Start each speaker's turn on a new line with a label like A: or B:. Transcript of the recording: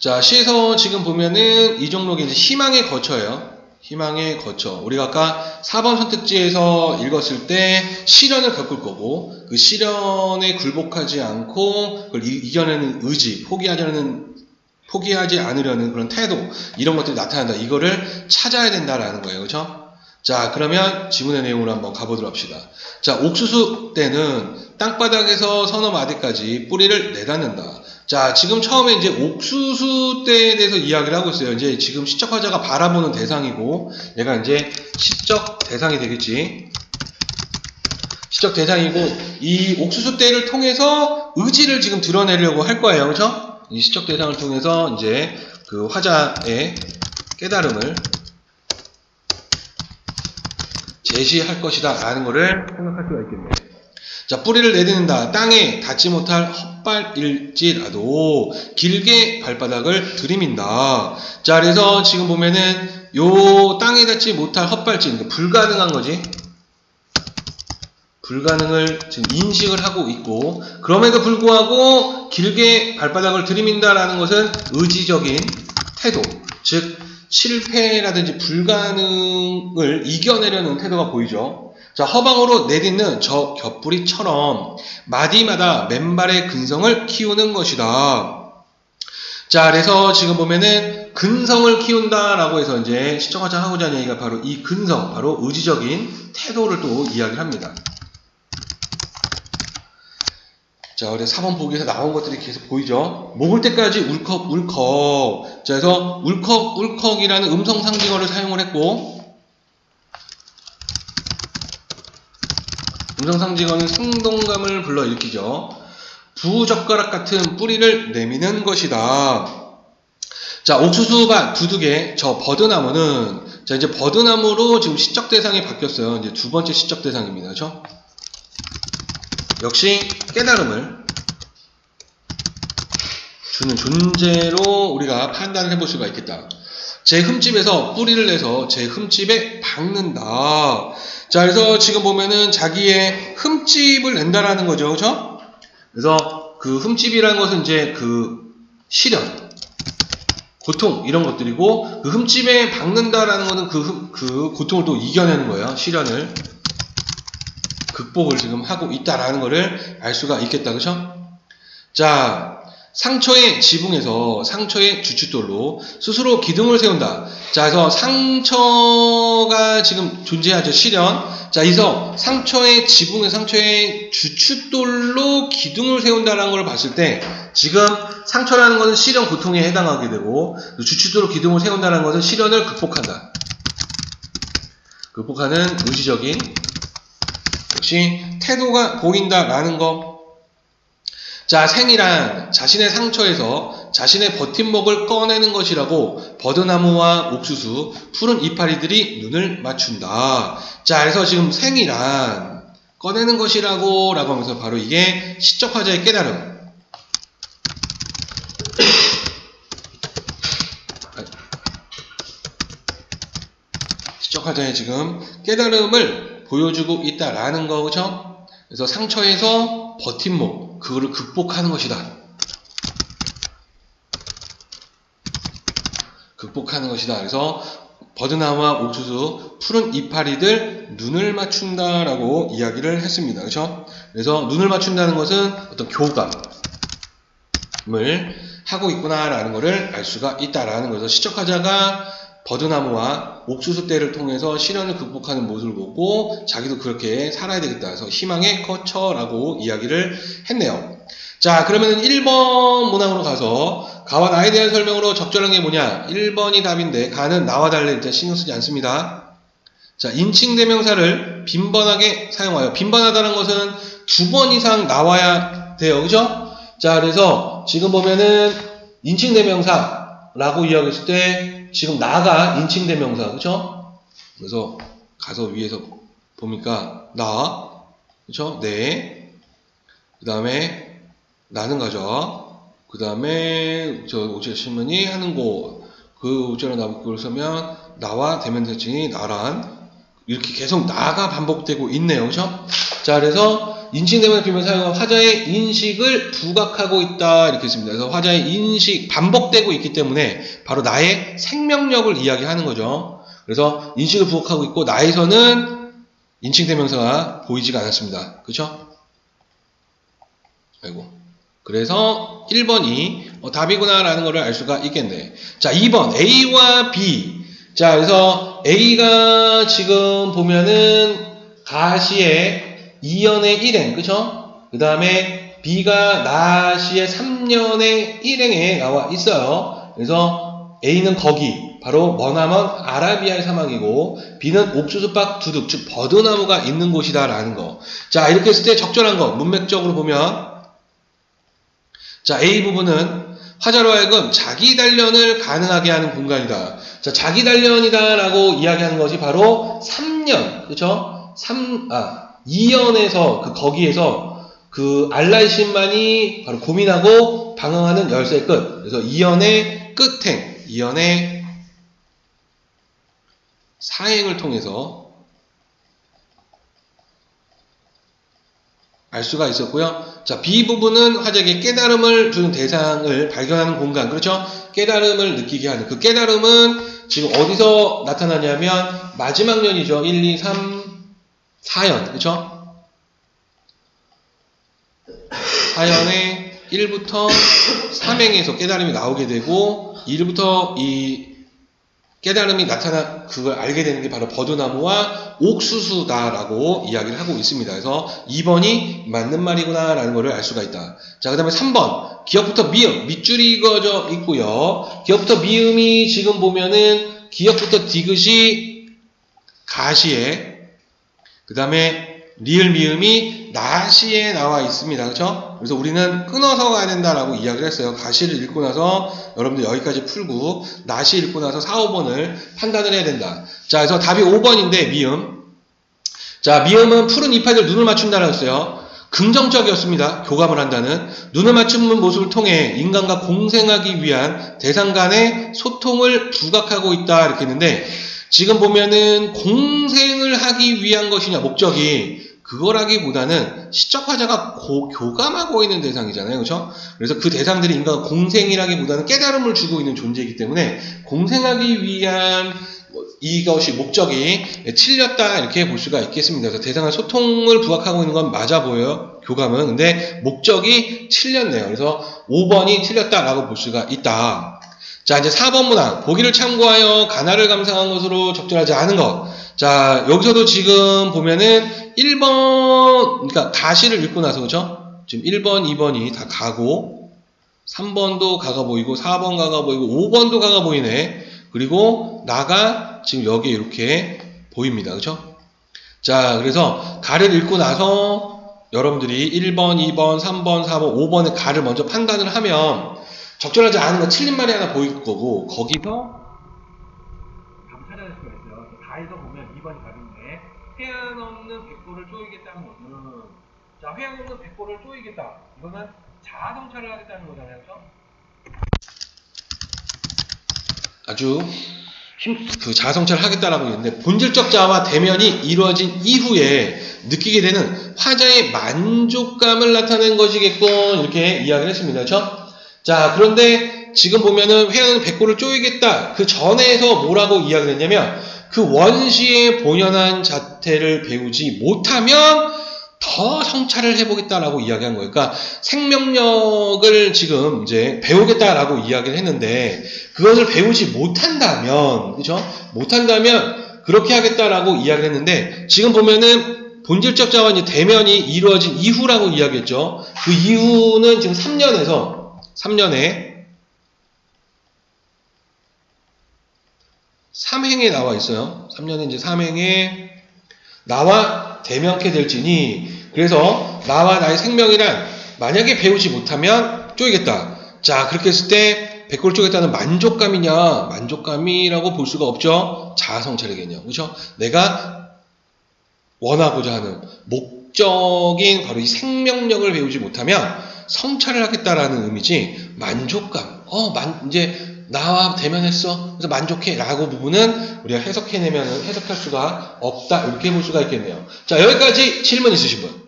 A: 자, 시에서 지금 보면은 이 종목이 이제 희망의 거처예요. 희망의 거처. 우리가 아까 4번 선택지에서 읽었을 때 시련을 겪을 거고, 그 시련에 굴복하지 않고 그걸 이겨내는 의지, 포기하지 않으려는 그런 태도, 이런 것들이 나타난다. 이거를 찾아야 된다라는 거예요. 그렇죠? 자, 그러면 지문의 내용으로 한번 가보도록 합시다. 자, 옥수수 때는 땅바닥에서 서너 마디까지 뿌리를 내닫는다. 자, 지금 처음에 이제 옥수수 때에 대해서 이야기를 하고 있어요. 이제 지금 시적화자가 바라보는 대상이고, 얘가 이제 시적 대상이 되겠지. 시적 대상이고, 이 옥수수 때를 통해서 의지를 지금 드러내려고 할 거예요. 그렇죠? 이 시적 대상을 통해서 이제 그 화자의 깨달음을 제시할 것이다 라는 거를 생각할 수가 있겠네요. 자, 뿌리를 내딛는다. 땅에 닿지 못할 헛발일지라도 길게 발바닥을 들이민다. 자, 그래서 지금 보면은 요 땅에 닿지 못할 헛발질, 그러니까 불가능한 거지. 불가능을 지금 인식을 하고 있고, 그럼에도 불구하고 길게 발바닥을 들이민다라는 것은 의지적인 태도, 즉 실패라든지 불가능을 이겨내려는 태도가 보이죠. 자, 허방으로 내딛는 저 곁뿌리처럼 마디마다 맨발의 근성을 키우는 것이다. 자, 그래서 지금 보면은 근성을 키운다라고 해서 이제 시청하자 하고자 하는 얘기가 바로 이 근성, 바로 의지적인 태도를 또 이야기를 합니다. 자, 그래서 4번 보기에서 나온 것들이 계속 보이죠? 먹을 때까지 울컥울컥. 자, 그래서 울컥울컥이라는 음성 상징어를 사용을 했고, 음성 상징어는 생동감을 불러일으키죠. 부젓가락 같은 뿌리를 내미는 것이다. 자, 옥수수밭 두둑에 저 버드나무는, 자, 이제 버드나무로 지금 시적 대상이 바뀌었어요. 이제 두 번째 시적 대상입니다. 그렇죠? 역시 깨달음을 주는 존재로 우리가 판단을 해볼 수가 있겠다. 제 흠집에서 뿌리를 내서 제 흠집에 박는다. 자, 그래서 지금 보면은 자기의 흠집을 낸다라는 거죠. 그렇죠? 그래서 그 흠집이라는 것은 이제 그 시련, 고통 이런 것들이고, 그 흠집에 박는다라는 것은 그 고통을 또 이겨내는 거예요. 시련을 극복을 지금 하고 있다라는 것을 알 수가 있겠다. 그렇죠? 자, 상처의 지붕에서 상처의 주춧돌로 스스로 기둥을 세운다. 자, 그래서 상처가 지금 존재하죠. 시련. 자, 여기서 상처의 지붕에 상처의 주춧돌로 기둥을 세운다라는 걸 봤을 때, 지금 상처라는 것은 시련 고통에 해당하게 되고, 주춧돌로 기둥을 세운다는 것은 시련을 극복한다. 극복하는 의지적인 역시 태도가 보인다라는 거. 자, 생이란 자신의 상처에서 자신의 버팀목을 꺼내는 것이라고 버드나무와 옥수수, 푸른 이파리들이 눈을 맞춘다. 자, 그래서 지금 생이란 꺼내는 것이라고 라고 하면서 바로 이게 시적 화자의 깨달음. 시적 화자의 지금 깨달음을 보여주고 있다라는 거, 그렇죠? 그래서 상처에서 버팀목, 그거를 극복하는 것이다. 극복하는 것이다. 그래서 버드나무와 옥수수, 푸른 이파리들 눈을 맞춘다라고 이야기를 했습니다. 그렇죠? 그래서 눈을 맞춘다는 것은 어떤 교감을 하고 있구나라는 것을 알 수가 있다라는 거죠. 시적화자가 버드나무와 옥수수 떼를 통해서 시련을 극복하는 모습을 보고 자기도 그렇게 살아야 되겠다 해서 희망의 거처라고 이야기를 했네요. 자, 그러면 1번 문항으로 가서 가와 나에 대한 설명으로 적절한 게 뭐냐? 1번이 답인데 가는 나와 달리 일단 신경 쓰지 않습니다. 자, 인칭대명사를 빈번하게 사용하여. 빈번하다는 것은 2번 이상 나와야 돼요. 그죠? 자, 그래서 지금 보면은 인칭대명사라고 이야기했을 때 지금 나가 인칭대명사, 그쵸? 그래서 가서 위에서 보니까 나, 그쵸? 네. 그 다음에 나는 가죠. 그 다음에 저 오지가 신문이 하는 곳, 그 오지가 나고 그걸 쓰면 나와 대명사칭이 나란, 이렇게 계속 나가 반복되고 있네요, 그쵸? 자, 그래서 인칭대명사 비문을 사용한 화자의 인식을 부각하고 있다 이렇게 했습니다. 그래서 화자의 인식 반복되고 있기 때문에 바로 나의 생명력을 이야기하는 거죠. 그래서 인식을 부각하고 있고 나에서는 인칭대명사가 보이지가 않았습니다. 그렇죠? 아이고. 그래서 1번이 답이구나 라는 것을 알 수가 있겠네. 자, 2번 A와 B. 자, 그래서 A가 지금 보면은 가시의 2년의 1행, 그쵸? 그 다음에 B가 나시의 3년의 1행에 나와 있어요. 그래서 A는 거기, 바로 머나먼 아라비아의 사막이고, B는 옥수수박 두둑, 즉 버드나무가 있는 곳이다 라는 거. 자, 이렇게 했을 때 적절한 거, 문맥적으로 보면, 자, A 부분은 화자로 하여금 자기 단련을 가능하게 하는 공간이다. 자, 자기 단련이다 라고 이야기하는 것이 바로 3년, 그쵸? 2년에서, 거기에서 그 알라이신만이 바로 고민하고 방황하는 열쇠의 끝. 그래서 2년의 끝행, 2년의 사행을 통해서 알 수가 있었고요. 자, B 부분은 화자에게 깨달음을 주는 대상을 발견하는 공간. 그렇죠? 깨달음을 느끼게 하는. 그 깨달음은 지금 어디서 나타나냐면 마지막 년이죠. 1, 2, 3, 4연. 그렇죠? 4연의 1부터 3행에서 깨달음이 나오게 되고 1부터 이 깨달음이 그걸 알게 되는 게 바로 버드나무와 옥수수다라고 이야기를 하고 있습니다. 그래서 2번이 맞는 말이구나 라는 것을 알 수가 있다. 자, 그 다음에 3번. 기역부터 미음. 밑줄이 그어져 있고요. 기역부터 미음이 지금 보면은 기역부터 디귿이 가시에, 그 다음에 리을 미음이 나시에 나와 있습니다. 그렇죠? 그래서 우리는 끊어서 가야 된다라고 이야기를 했어요. 가시를 읽고 나서 여러분들 여기까지 풀고 나시 읽고 나서 4, 5번을 판단을 해야 된다. 자, 그래서 답이 5번인데 미음. 자, 미음은 푸른 이파리를 눈을 맞춘다라고 했어요. 긍정적이었습니다. 교감을 한다는. 눈을 맞추는 모습을 통해 인간과 공생하기 위한 대상 간의 소통을 부각하고 있다 이렇게 했는데 지금 보면은 공생을 하기 위한 것이냐 목적이 그거라기보다는 시적 화자가 교감하고 있는 대상이잖아요. 그렇죠? 그래서 그 대상들이 인간과 공생이라기보다는 깨달음을 주고 있는 존재이기 때문에 공생하기 위한 이것이 목적이 틀렸다 이렇게 볼 수가 있겠습니다. 그래서 대상과 소통을 부각하고 있는 건 맞아 보여요. 교감은. 근데 목적이 틀렸네요. 그래서 5번이 틀렸다라고 볼 수가 있다. 자, 이제 4번 문항. 보기를 참고하여 가나를 감상한 것으로 적절하지 않은 것. 자, 여기서도 지금 보면은 1번, 그러니까 가시를 읽고 나서, 그죠? 지금 1번, 2번이 다 가고, 3번도 가가 보이고, 4번 가가 보이고, 5번도 가가 보이네. 그리고 나가 지금 여기에 이렇게 보입니다. 그죠? 자, 그래서 가를 읽고 나서 여러분들이 1번, 2번, 3번, 4번, 5번의 가를 먼저 판단을 하면 적절하지 않은 거 틀린 말이 하나 보일 거고 거기서 답을 찾아낼 수가 있어요. 가에서 보면 2번이 답인데 회한 없는 백골을 쪼이겠다는 것은 자, 회한 없는 백골을 쪼이겠다. 이거는 자아성찰을 하겠다는 거잖아요. 그렇죠? 아주 자아성찰을 하겠다라고 했는데 본질적 자아와 대면이 이루어진 이후에 느끼게 되는 화자의 만족감을 나타낸 것이겠군 이렇게 이야기를 했습니다. 그렇죠? 자, 그런데 지금 보면은 회화는 백골을 쪼이겠다. 그 전에서 뭐라고 이야기를 했냐면 그 원시의 본연한 자태를 배우지 못하면 더 성찰을 해보겠다라고 이야기한 거예요. 그러니까 생명력을 지금 이제 배우겠다라고 이야기를 했는데 그것을 배우지 못한다면, 그렇죠? 못한다면 그렇게 하겠다라고 이야기를 했는데 지금 보면은 본질적 자와 이제 대면이 이루어진 이후라고 이야기했죠. 그 이후는 지금 3년에 3행에 나와 있어요. 3년에 이제 3행에 나와 대면케 될지니 그래서 나와 나의 생명이란 만약에 배우지 못하면 쪼이겠다. 자, 그렇게 했을 때 백골 쪼겠다는 만족감이냐? 만족감이라고 볼 수가 없죠. 자아성찰이겠냐. 그렇죠? 내가 원하고자 하는 목적인 바로 이 생명력을 배우지 못하면 성찰을 하겠다라는 의미지 만족감. 이제 나와 대면했어. 그래서 만족해. 라고 부분은 우리가 해석할 수가 없다. 이렇게 볼 수가 있겠네요. 자, 여기까지 질문 있으신 분?